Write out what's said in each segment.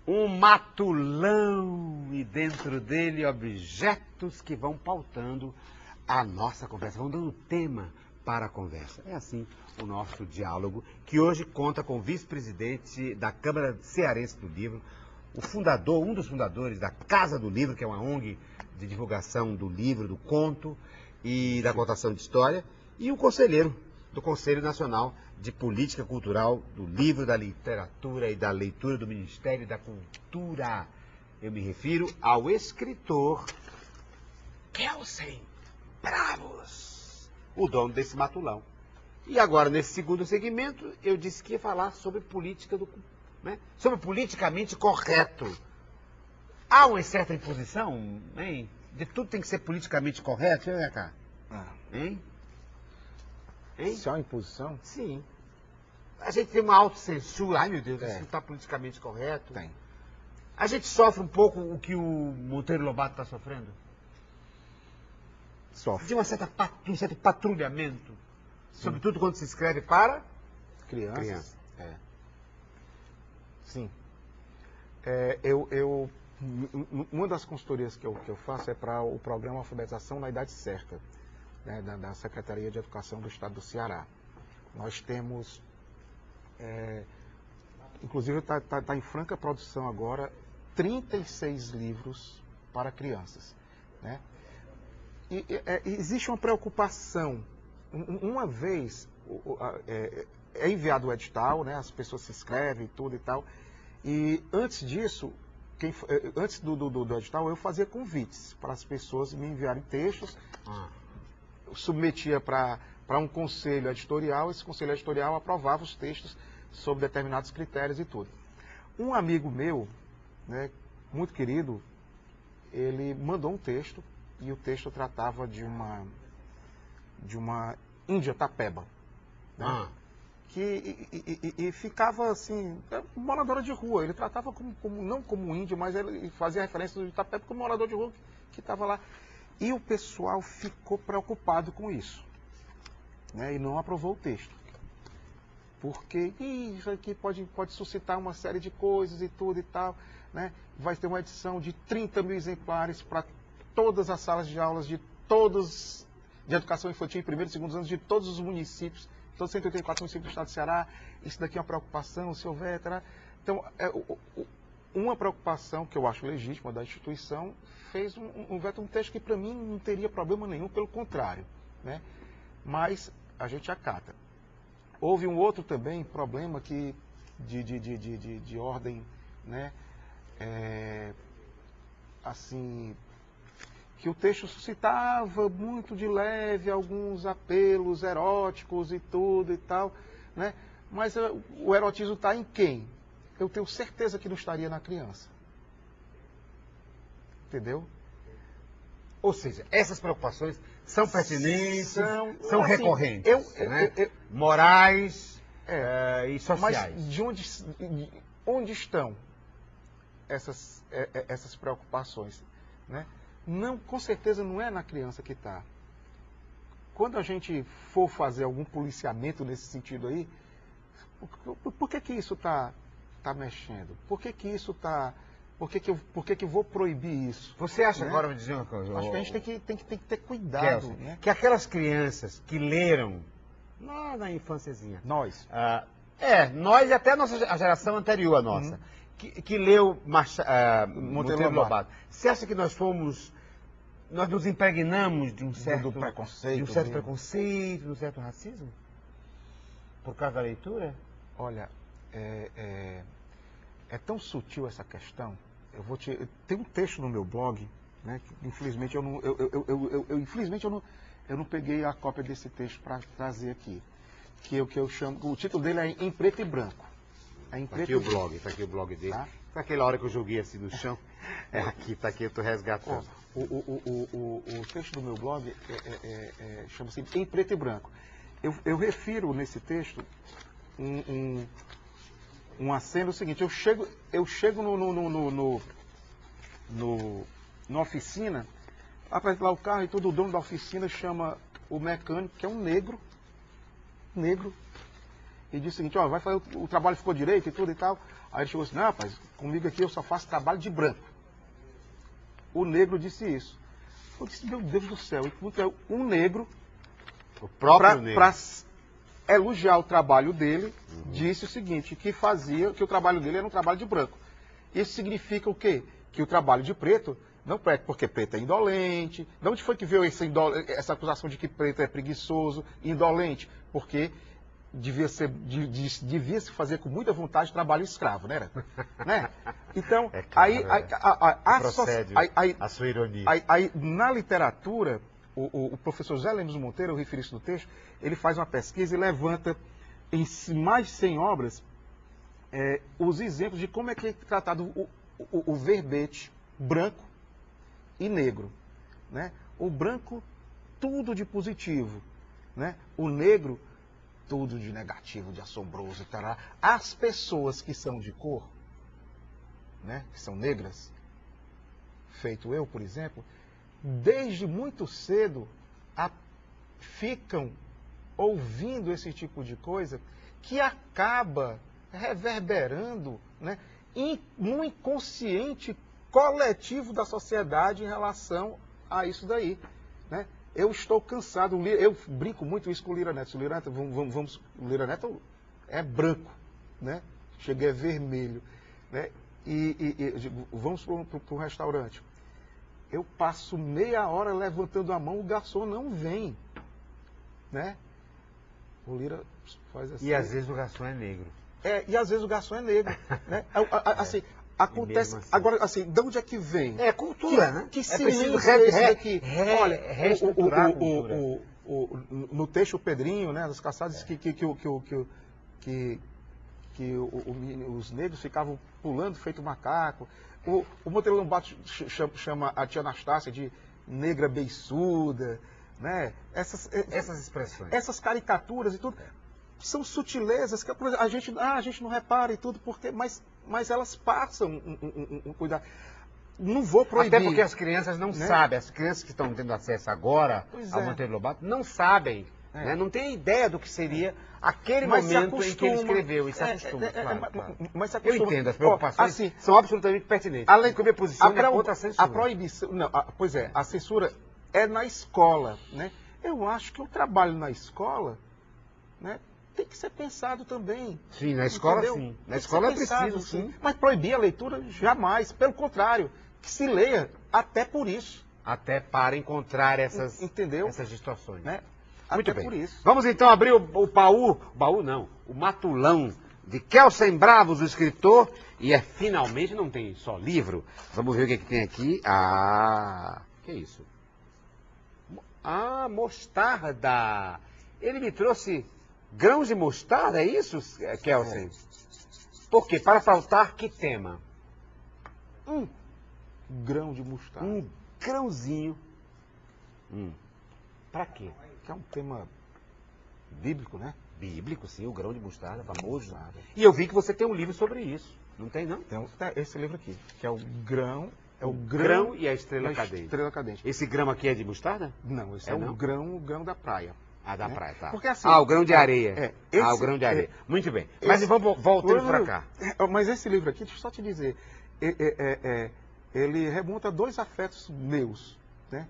Um matulão e dentro dele objetos que vão pautando a nossa conversa, vão dando tema para a conversa. É assim o nosso diálogo, que hoje conta com o vice-presidente da Câmara Cearense do Livro, o fundador, um dos fundadores da Casa do Livro, que é uma ONG de divulgação do livro, do conto e da contação de história, e o conselheiro do Conselho Nacional de Política Cultural do Livro, da Literatura e da Leitura do Ministério da Cultura. Eu me refiro ao escritor Kelsen Bravos, o dono desse matulão. E agora, nesse segundo segmento, eu disse que ia falar sobre política sobre politicamente correto. Há uma certa imposição, hein? De tudo tem que ser politicamente correto, hein, cá? Hein? Se há uma imposição? Sim. A gente tem uma autocensura. Ai, meu Deus, isso não está politicamente correto. Tem. A gente sofre um pouco o que o Monteiro Lobato está sofrendo? Sofre. De um certo patrulhamento. Sobretudo quando se escreve para Crianças. Sim. Uma das consultorias que eu faço é para o programa Alfabetização na Idade Certa, né, da Secretaria de Educação do Estado do Ceará. Nós temos, inclusive está em franca produção agora, 36 livros para crianças. Né? E existe uma preocupação. Uma vez é enviado o edital, né, as pessoas se inscrevem e tudo e tal, e antes disso, antes do edital, eu fazia convites para as pessoas me enviarem textos, submetia para um conselho editorial, esse conselho editorial aprovava os textos sob determinados critérios e tudo. Um amigo meu, né, muito querido, ele mandou um texto, e o texto tratava de uma índia tapeba, né? E ficava assim, moradora de rua. Ele tratava não como índio, mas ele fazia referência do tapeba como morador de rua que estava lá. E o pessoal ficou preocupado com isso, né? E não aprovou o texto. Porque isso aqui pode suscitar uma série de coisas e tudo e tal, né? Vai ter uma edição de 30 mil exemplares para todas as salas de aulas de todos de educação infantil em primeiro e segundo anos de todos os municípios, todos os 184 municípios do estado do Ceará. Isso daqui é uma preocupação, se houver, tá? Então, uma preocupação que eu acho legítima da instituição fez um texto que para mim não teria problema nenhum, pelo contrário, né? Mas a gente acata. Houve um outro também problema que de ordem, né? Assim, que o texto suscitava muito de leve alguns apelos eróticos e tudo e tal, né? Mas o erotismo está em quem? Eu tenho certeza que não estaria na criança. Entendeu? Ou seja, essas preocupações são pertinentes, são assim, recorrentes, morais e sociais. Mas onde estão essas preocupações, né? Não, com certeza não é na criança que está. Quando a gente for fazer algum policiamento nesse sentido aí, por que isso está mexendo? Por que isso está... Por que eu vou proibir isso? Você acha, né? Agora, me dizer uma coisa... Acho que a gente tem que ter cuidado. Kelsen, né? Que aquelas crianças que leram lá na infânciazinha... Nós e até a geração anterior à nossa, que leu Monteiro Lobato. Você acha que nós nos impregnamos de um certo preconceito, de um certo racismo? Por causa da leitura? Olha, é tão sutil essa questão. Tem um texto no meu blog, né, que infelizmente eu não peguei a cópia desse texto para trazer aqui, que eu chamo, o título dele é Em Preto e Branco. Tá aqui o blog dele. Tá? Aquela hora que eu joguei assim no chão. Tá aqui, eu tô resgatando. O texto do meu blog chama-se Em Preto e Branco. Eu refiro nesse texto uma cena, o seguinte: eu chego na oficina, apresento lá o carro e tudo, o dono da oficina chama o mecânico, que é um negro, e disse o seguinte, ó, vai fazer o trabalho ficou direito e tudo e tal. Aí ele chegou assim, não, rapaz, comigo aqui eu só faço trabalho de branco. O negro disse isso. Eu disse, meu Deus do céu, um negro, O próprio negro. para elogiar o trabalho dele, disse o seguinte, que o trabalho dele era um trabalho de branco. Isso significa o quê? Que o trabalho de preto não presta, porque preto é indolente. De onde foi que veio essa acusação de que preto é preguiçoso, indolente? Porque devia se fazer com muita vontade trabalho escravo, né? Né? Então, É claro, procede a sua ironia. Aí, na literatura, o professor José Lemos Monteiro, eu referi isso no texto, ele faz uma pesquisa e levanta em mais de 100 obras os exemplos de como é que é tratado o verbete branco e negro. Né? O branco, tudo de positivo. Né? O negro, tudo de negativo, de assombroso. Tará. As pessoas que são de cor, né? Que são negras, feito eu, por exemplo, desde muito cedo ficam ouvindo esse tipo de coisa que acaba reverberando, né, no inconsciente coletivo da sociedade em relação a isso daí. Né? Eu estou cansado, eu brinco muito isso com o Lira Neto. O Lira Neto é branco, né? Chega é vermelho. Né? Eu digo, vamos para o restaurante. Eu passo meia hora levantando a mão, o garçom não vem. Né? O Lira faz assim. E às vezes o garçom é negro. E às vezes o garçom é negro. Né? Assim, acontece. Assim. Agora, assim, de onde é que vem? É cultura, né? Que preciso silêncio é esse daqui? Olha, reestruturar a cultura. No texto o Pedrinho, né, dos Caçados, os negros ficavam pulando feito macaco. O Monteiro Lobato chama a tia Anastácia de negra beiçuda, né? Essas expressões. Essas caricaturas e tudo são sutilezas que a gente não repara e tudo, mas elas passam um cuidado. Não vou proibir. Até porque as crianças não sabem, as crianças que estão tendo acesso agora ao Monteiro Lobato não sabem, né? Não têm ideia do que seria aquele momento em que ele escreveu. E se acostuma, claro. Mas se acostuma. Eu entendo, as preocupações assim, são absolutamente pertinentes. Além que a minha posição é contra a censura. A proibição, não, pois é, a censura é na escola, né? Eu acho que o trabalho na escola, né, tem que ser pensado também. Sim, na escola entendeu? sim. Na escola é preciso, sim. Mas proibir a leitura, jamais. Pelo contrário, que se leia até por isso. Até para encontrar essas distorções. Né? Muito até bem. por isso. Vamos então abrir o matulão de Kelsen Bravos, o escritor, e finalmente não tem só livro. Vamos ver o que tem aqui. Que é isso? Mostarda. Ele me trouxe grãos de mostarda, é isso, Kelsen? Por quê? Para faltar que tema? Grão de mostarda. Um grãozinho. Para quê? Que é um tema bíblico, né? Bíblico, sim, o grão de mostarda, famoso. E eu vi que você tem um livro sobre isso. Não tem, não? Tem esse livro aqui, que é o grão. É o grão e a estrela cadente. Estrela cadente. Esse grão aqui é de mostarda? Não, esse é o grão da praia. Da praia, tá. Porque, assim, o grão de areia. O grão de areia. Muito bem. Mas vamos voltando para cá. Mas esse livro aqui, deixa eu só te dizer, ele remonta a dois afetos meus. Né?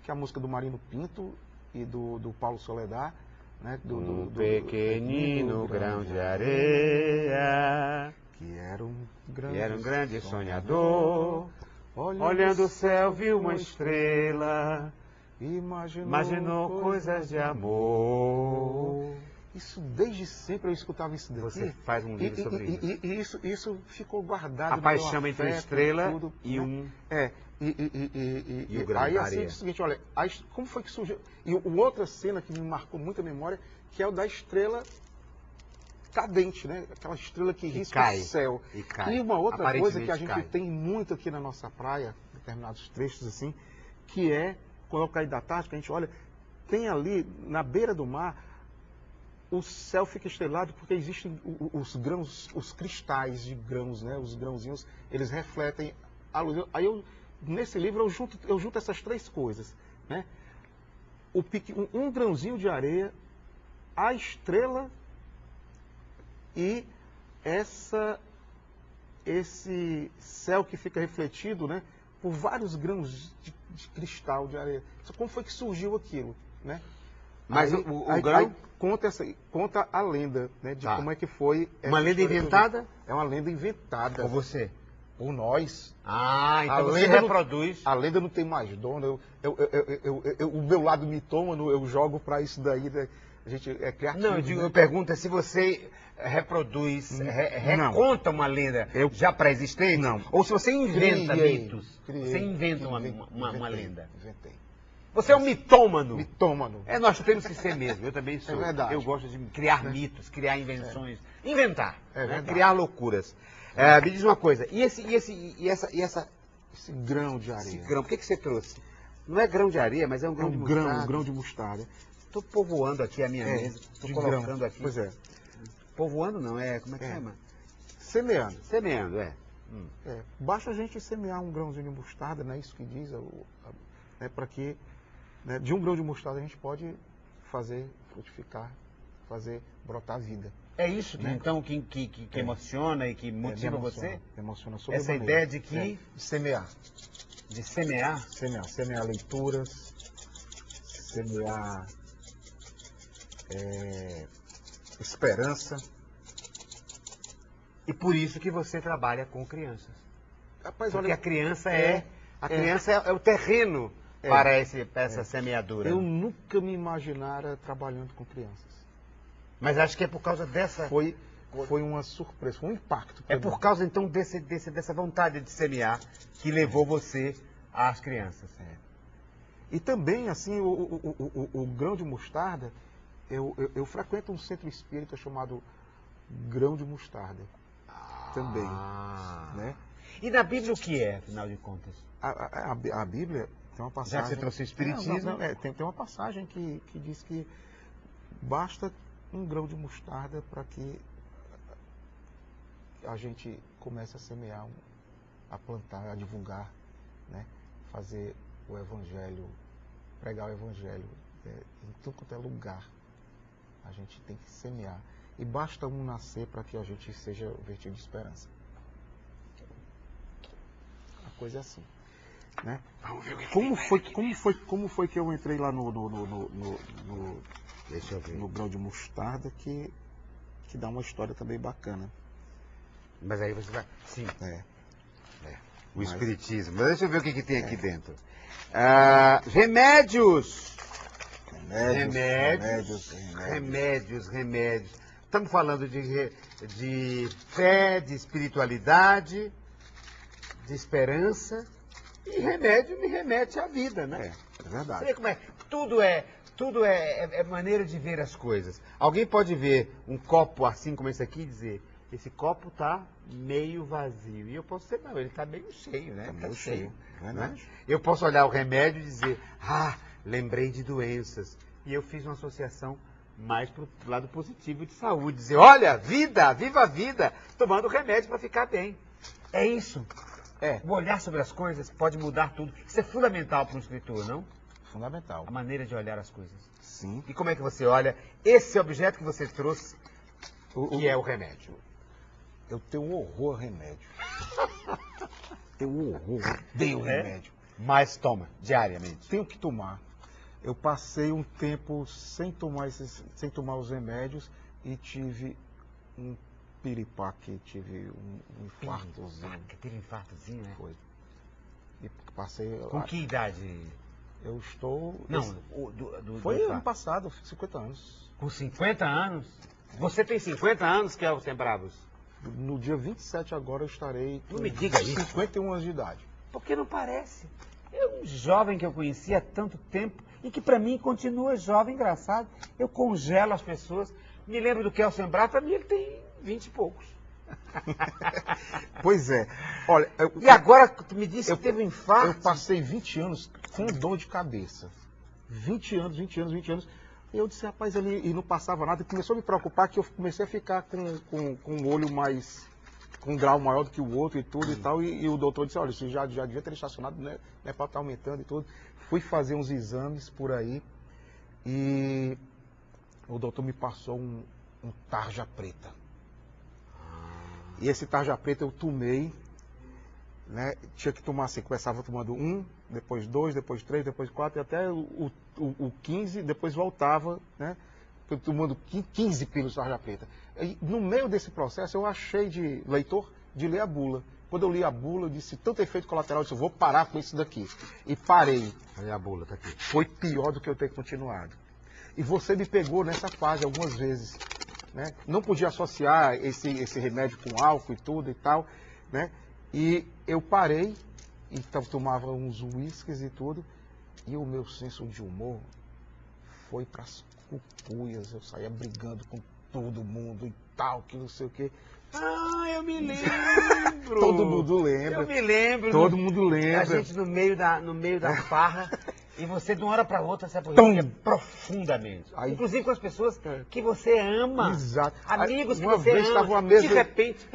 Que é a música do Marino Pinto e do Paulo Soledad. Né? Do pequenino grão de areia, que era um grande sonhador, olhando o céu viu uma estrela, imaginou coisas de amor. Isso desde sempre eu escutava isso daqui. Você faz um livro sobre isso. E isso ficou guardado. A paixão entre a estrela tudo, e né? E o grão aí de assim areia. É o seguinte, olha, como foi que surgiu? E outra cena que me marcou muito a memória, que é o da estrela cadente, né? Aquela estrela que risca o céu. E uma outra coisa que a gente tem muito aqui na nossa praia, determinados trechos assim, que é, quando é o cair da tarde, que a gente olha, tem ali, na beira do mar, o céu fica estrelado porque existem os grãos, os cristais de grãos, né? Os grãozinhos, eles refletem a luz. Aí nesse livro eu junto essas três coisas, né? Um grãozinho de areia, a estrela e esse céu que fica refletido, né, por vários grãos de cristal, de areia. Como foi que surgiu aquilo, né? Mas aí, o grão... Aí conta a lenda, né, de como é que foi... Uma lenda inventada? É uma lenda inventada. Por você? Por nós. Ah, então você reproduz. A lenda não tem mais dono. O meu lado mitômano, eu jogo para isso daí, né? A gente é criativo. Não, eu pergunto se você reproduz, reconta uma lenda já pré-existente? Não. Ou se você inventa mitos? Você inventa uma lenda? Inventei. Você é um mitômano? Mitômano. Nós temos que ser mesmo, eu também sou. É verdade. Eu gosto de criar mitos, criar invenções, inventar, né? Criar loucuras. Me diz uma coisa, e esse grão de areia? Esse grão, por que você trouxe? Não é grão de areia, mas é um grão de mostarda. Um grão de mostarda. Estou povoando aqui a minha mesa, estou colocando grão. Aqui. Pois é. Povoando não, como é que chama? Semeando. Semeando, Basta a gente semear um grãozinho de mostarda, não é isso que diz, para que de um grão de mostarda a gente pode fazer frutificar, fazer brotar vida. É isso que, então, que emociona e que motiva você? Emociona sobre essa ideia de que... De semear. De semear? Semear leituras, semear esperança. E por isso que você trabalha com crianças. Rapaz, porque olha, a criança é o terreno para essa semeadura. Eu nunca me imaginara trabalhando com crianças. Mas acho que é por causa dessa... Foi uma surpresa, foi um impacto. É por causa, então, dessa vontade de semear que levou você às crianças. E também, assim, o grão de mostarda, eu frequento um centro espírita chamado Grão de Mostarda. Também. Né? E na Bíblia o que é, afinal de contas? A Bíblia tem uma passagem... Já que você trouxe o Espiritismo... Tem uma passagem que diz que basta um grão de mostarda para que a gente comece a semear, a plantar, a divulgar, né? Fazer o Evangelho, pregar o Evangelho em tudo quanto é lugar. A gente tem que semear. E basta um nascer para que a gente seja vertido de esperança. A coisa é assim. Né? Como foi que eu entrei lá Deixa eu ver. no grão de mostarda, que dá uma história também bacana. Mas aí você vai... Sim. O Mas... Espiritismo. Mas deixa eu ver o que tem aqui dentro. Remédios. Estamos falando de fé, de espiritualidade, de esperança. E remédio me remete à vida, né? É verdade. Você vê como é? Tudo é maneira de ver as coisas. Alguém pode ver um copo assim como esse aqui e dizer, esse copo está meio vazio. E eu posso dizer, não, ele está meio cheio, né? Está meio cheio. Né? Eu posso olhar o remédio e dizer, lembrei de doenças. E eu fiz uma associação mais para o lado positivo de saúde. Dizer, olha, viva a vida, tomando remédio para ficar bem. É isso. O olhar sobre as coisas pode mudar tudo. Isso é fundamental para um escritor, não? Fundamental. A maneira de olhar as coisas. Sim. E como é que você olha esse objeto que você trouxe, que é o remédio? Eu tenho um horror a remédio. Tenho um horror. Odeio remédio. Mas toma, diariamente. Tenho que tomar. Eu passei um tempo sem tomar os remédios e tive um piripaque, tive um infartozinho. Teve infartozinho, né? Foi. E passei... Com que idade? Eu estou... Não, foi ano passado, 50 anos. Com 50 anos? Você tem 50 anos, Kelsen Bravos? No dia 27 agora eu estarei com não me diga isso. 51 anos de idade. Porque não parece. É um jovem que eu conheci há tanto tempo e que para mim continua jovem, engraçado. Eu congelo as pessoas. Me lembro do Kelsen Bravos, para mim ele tem 20 e poucos. Pois é. Olha, e agora tu me disse que teve um infarto? Eu passei 20 anos com dor de cabeça. 20 anos. E eu disse, rapaz, e não passava nada. E começou a me preocupar que eu comecei a ficar com um olho mais... com um grau maior do que o outro e tudo e tal. E o doutor disse, olha, você já devia ter estacionado, né? Não é para estar aumentando e tudo. Fui fazer uns exames por aí. E o doutor me passou um tarja preta. E esse tarja preta eu tomei, né? Tinha que tomar assim, começava tomando 1, depois 2, depois 3, depois 4, e até o 15, depois voltava, né? Eu tomando 15 pílulas de tarja preta. E no meio desse processo eu achei de leitor de ler a bula. Quando eu li a bula, eu disse, tanto efeito colateral, eu disse, eu vou parar com isso daqui. E parei. Aí a bula tá aqui. Foi pior do que eu ter continuado. E você me pegou nessa fase algumas vezes, né? Não podia associar esse remédio com álcool e tudo e tal, né? E eu parei, então tomava uns uísques e tudo, e o meu senso de humor foi para as cucuias. Eu saía brigando com todo mundo e tal, que não sei o quê. Ah, eu me lembro! Todo mundo lembra. Eu me lembro. Todo mundo lembra. A gente no meio da farra, e você de uma hora para outra se Tom. aproxima profundamente. Aí- Inclusive com as pessoas que você ama. Exato. Amigos que Uma você vez ama. tava uma mesa- De repente,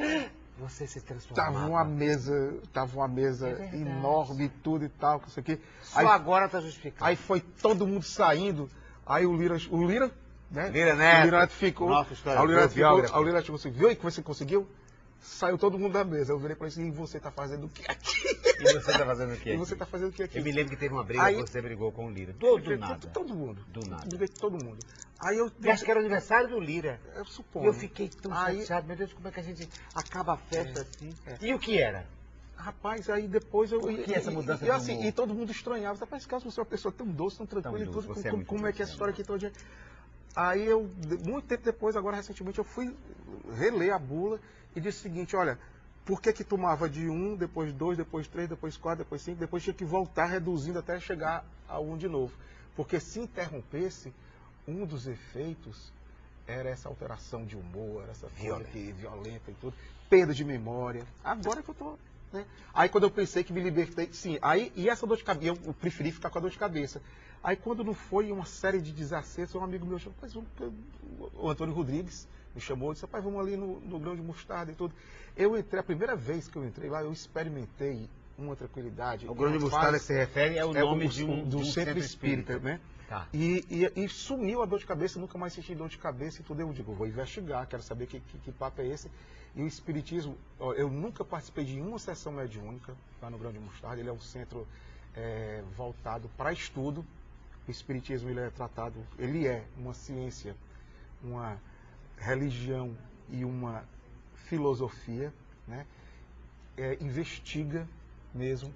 você se transformava. Tava uma mesa É verdade. enorme e tudo e tal, não sei o quê. Só agora tá justificado. Aí foi todo mundo saindo, aí o Lira, né? Lira Neto, O Lira Neto ficou. nosso historiador, Aí o Lira Neto ficou, biógrafo. aí o Lira Neto ficou assim, viu aí que você conseguiu? Saiu todo mundo da mesa. Eu virei para ele assim, e você tá fazendo o que aqui? E você tá fazendo o quê? E você tá fazendo o que aqui? Eu me lembro que teve uma briga Aí- que você brigou com o Lira. Do nada. Todo mundo. Do nada. Briguei com todo mundo. Aí eu... E acho que era o aniversário do Lira. Eu E suponho. eu fiquei tão Aí- chateado. Meu Deus, como é que a gente acaba a festa assim? é. E o que era? Rapaz, aí depois eu... Por que essa mudança e, de assim, humor? e todo mundo estranhava. Rapaz, caso você é uma pessoa tão doce, tão tranquila e doce, tudo, você é muito como é que é doce, essa história aqui todo dia? Aí eu, muito tempo depois, agora recentemente, eu fui reler a bula e disse o seguinte, olha, por que tomava de 1, depois 2, depois 3, depois 4, depois 5, depois tinha que voltar reduzindo até chegar a 1 de novo. Porque se interrompesse, um dos efeitos era essa alteração de humor, era essa coisa violenta e tudo, perda de memória. Agora que eu tô, né? Aí quando eu pensei que me libertei, sim, aí, e essa dor de cabeça, eu preferi ficar com a dor de cabeça. Aí quando não foi uma série de desacertos, um amigo meu chamou, o Antônio Rodrigues me chamou e disse, rapaz, vamos ali no grão de mostarda e tudo. Eu entrei, a primeira vez que eu entrei lá, eu experimentei uma tranquilidade. O grão de mostarda que se refere é o nome de do um centro espírita, né? Tá. E sumiu a dor de cabeça, nunca mais senti dor de cabeça e tudo. Eu digo, vou investigar, quero saber que papo é esse. E o espiritismo, ó, eu nunca participei de uma sessão mediúnica lá no Grão de Mostarda. Ele é um centro voltado para estudo. O espiritismo ele é tratado, ele é uma ciência, uma religião e uma filosofia, né? Investiga mesmo.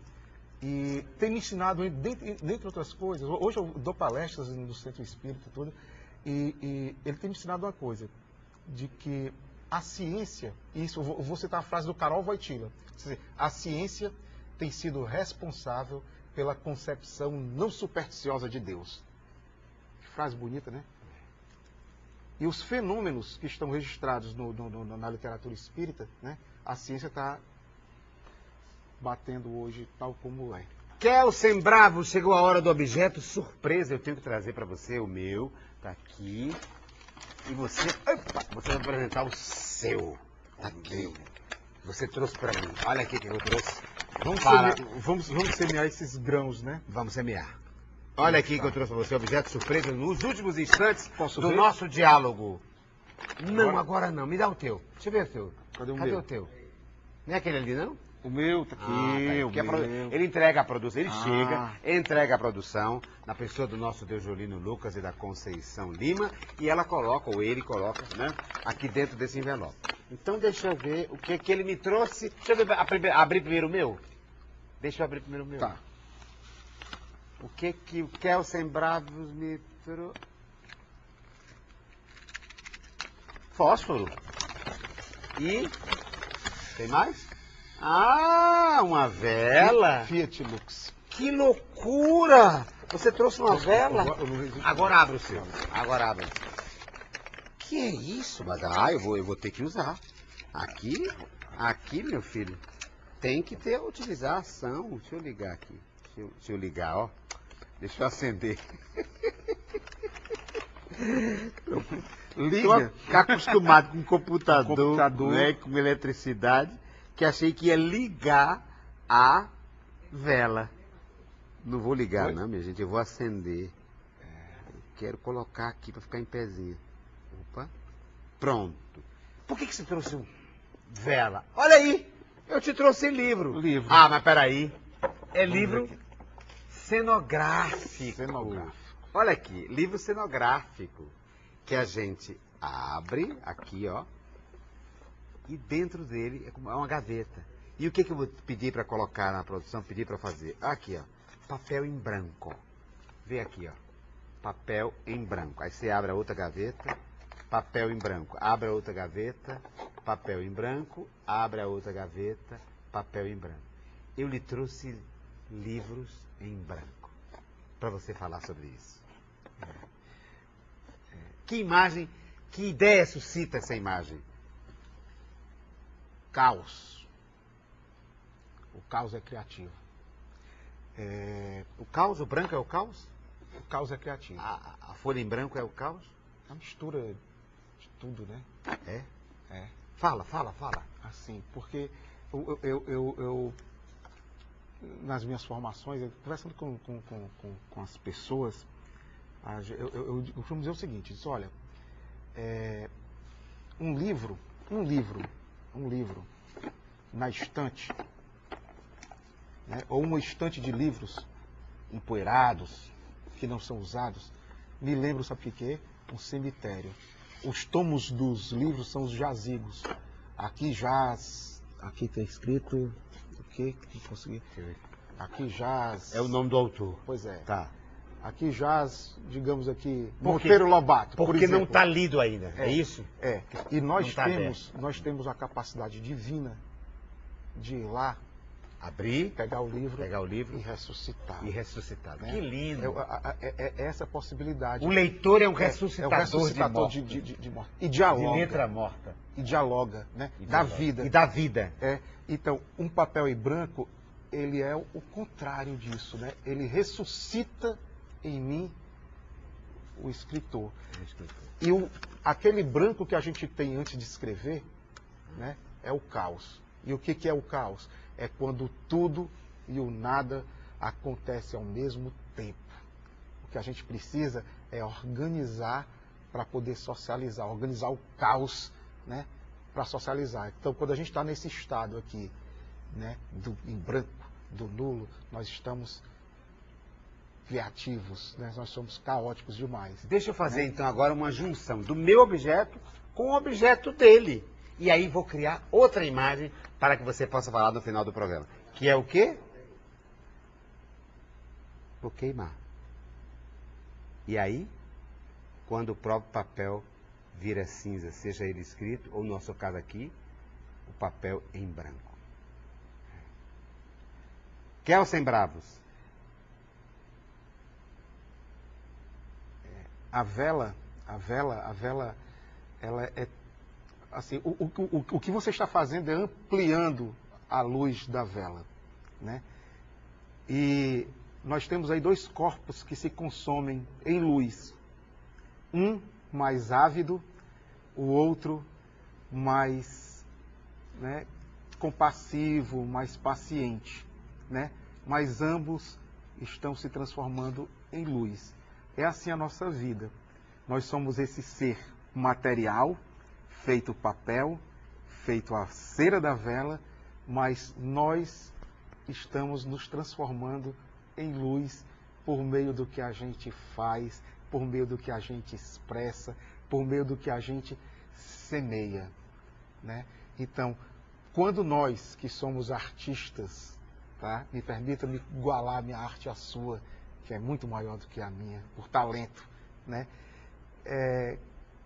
E tem me ensinado, dentre outras coisas, hoje eu dou palestras no Centro Espírita e tudo, e ele tem me ensinado uma coisa, de que a ciência, isso, eu vou citar a frase do Karol Wojtyla, a ciência tem sido responsável pela concepção não supersticiosa de Deus. Que frase bonita, né? E os fenômenos que estão registrados na literatura espírita, né? A ciência está batendo hoje tal como é. Kelsen Bravo, chegou a hora do objeto surpresa. Eu tenho que trazer para você o meu. Tá aqui. E você, opa, você vai apresentar o seu. Tá aqui. Você trouxe para mim. Olha aqui que eu trouxe. Vamos semear esses grãos, né? Vamos semear. Olha aqui que eu trouxe para você, objeto surpresa, nos últimos instantes Posso do ver? nosso diálogo. Não, agora não. Me dá o teu. Deixa eu ver o teu. Cadê o Cadê meu? o teu? Não é aquele ali, não? O meu tá aqui, Ah, tá aí. Porque ele entrega a produção, ele chega, entrega a produção na pessoa do nosso Deusjolino Lucas e da Conceição Lima, e ela coloca, ou ele coloca, né, aqui dentro desse envelope. Então deixa eu ver o que ele me trouxe. Deixa eu ver, abrir primeiro o meu? Deixa eu abrir primeiro o meu. Tá. O que o Kelsen Bravos me trouxe? Fósforo. E... tem mais? Ah, uma vela. Fiat Lux. Que loucura! Você trouxe uma vela? Eu não resisto. Agora abre o seu. Agora abre. Que é isso, Badá? Eu vou ter que usar. Aqui, meu filho, tem que ter utilização. Deixa eu ligar aqui. Deixa eu ligar, ó. Deixa eu acender. Liga. Ficar acostumado com computador, né, com eletricidade, que achei que ia ligar a vela. Não vou ligar, Oi? não, minha gente, eu vou acender. Eu quero colocar aqui para ficar em pezinho. Opa. Pronto. Por que você trouxe vela. Olha aí, eu te trouxe livro. Livro. Ah, mas peraí. É Vamos livro ver aqui. cenográfico. Cenográfico. Olha aqui, livro cenográfico. Que a gente abre aqui, ó. E dentro dele é uma gaveta. E o que eu vou pedir para colocar na produção, pedir para fazer? Aqui, ó. Papel em branco. Vê aqui, ó. Papel em branco. Aí você abre a outra gaveta, papel em branco. Abre a outra gaveta, papel em branco. Abre a outra gaveta, papel em branco. Eu lhe trouxe livros em branco para você falar sobre isso. Que imagem, que ideia suscita essa imagem? Caos. O caos é criativo. O caos, o branco é o caos? O caos é criativo. A folha em branco é o caos? É uma mistura de tudo, né? É? É. Fala. Assim, porque eu nas minhas formações, conversando com as pessoas, eu costumo dizer o seguinte, diz, olha, um livro na estante, né, ou uma estante de livros empoeirados, que não são usados, me lembra, sabe o que é? Um cemitério. Os tomos dos livros são os jazigos. Aqui jaz, aqui está escrito, o que? Não consegui. Aqui jaz. É o nome do autor. Pois é. Tá. Aqui jaz, digamos aqui, Por quê? Monteiro Lobato, por Porque exemplo. não está lido ainda, é isso? É. E nós Não tá temos a capacidade divina de ir lá, Abrir, pegar o livro e ressuscitar. ressuscitar. Né? Que lindo. É essa possibilidade. O leitor é um É o ressuscitador, ressuscitador de morte. E de dialoga. letra morta. E dialoga, né? Da vida. E da vida. Então, um papel em branco, ele é o contrário disso, né? Ele ressuscita em mim o escritor. E aquele branco que a gente tem antes de escrever, né? É o caos. E o que é o caos? É quando tudo e o nada acontece ao mesmo tempo. O que a gente precisa é organizar para poder socializar, organizar o caos, né, para socializar. Então, quando a gente está nesse estado aqui, né, em branco, do nulo, nós estamos criativos, né, nós somos caóticos demais. Deixa eu fazer, então, agora uma junção do meu objeto com o objeto dele. E aí vou criar outra imagem para que você possa falar no final do programa. Que é o quê? Vou queimar. E aí, quando o próprio papel vira cinza, seja ele escrito, ou no nosso caso aqui, o papel em branco. Kelsen Bravos. A vela, ela é assim, o que você está fazendo é ampliando a luz da vela, né? E nós temos aí dois corpos que se consomem em luz. Um mais ávido, o outro mais, né, compassivo, mais paciente, né? Mas ambos estão se transformando em luz. É assim a nossa vida. Nós somos esse ser material, feito papel, feito a cera da vela, mas nós estamos nos transformando em luz por meio do que a gente faz, por meio do que a gente expressa, por meio do que a gente semeia, né? Então, quando nós que somos artistas, tá? Me permita me igualar a minha arte à sua, que é muito maior do que a minha, por talento, né?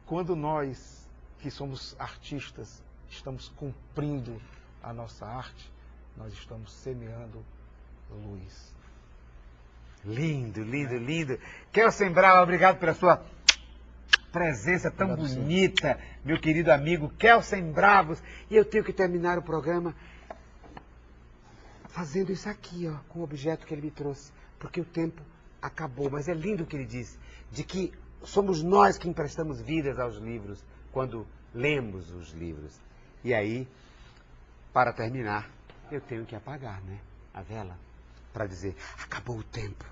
Quando nós que somos artistas estamos cumprindo a nossa arte, nós estamos semeando luz. Lindo, lindo, lindo. Kelsen Brava, obrigado pela sua presença tão Obrigado, bonita, meu querido amigo Kelsen Bravos. E eu tenho que terminar o programa fazendo isso aqui, ó, com o objeto que ele me trouxe, porque o tempo acabou. Mas é lindo o que ele disse, de que somos nós que emprestamos vidas aos livros quando lemos os livros. E aí, para terminar, eu tenho que apagar, né, a vela, para dizer, acabou o tempo.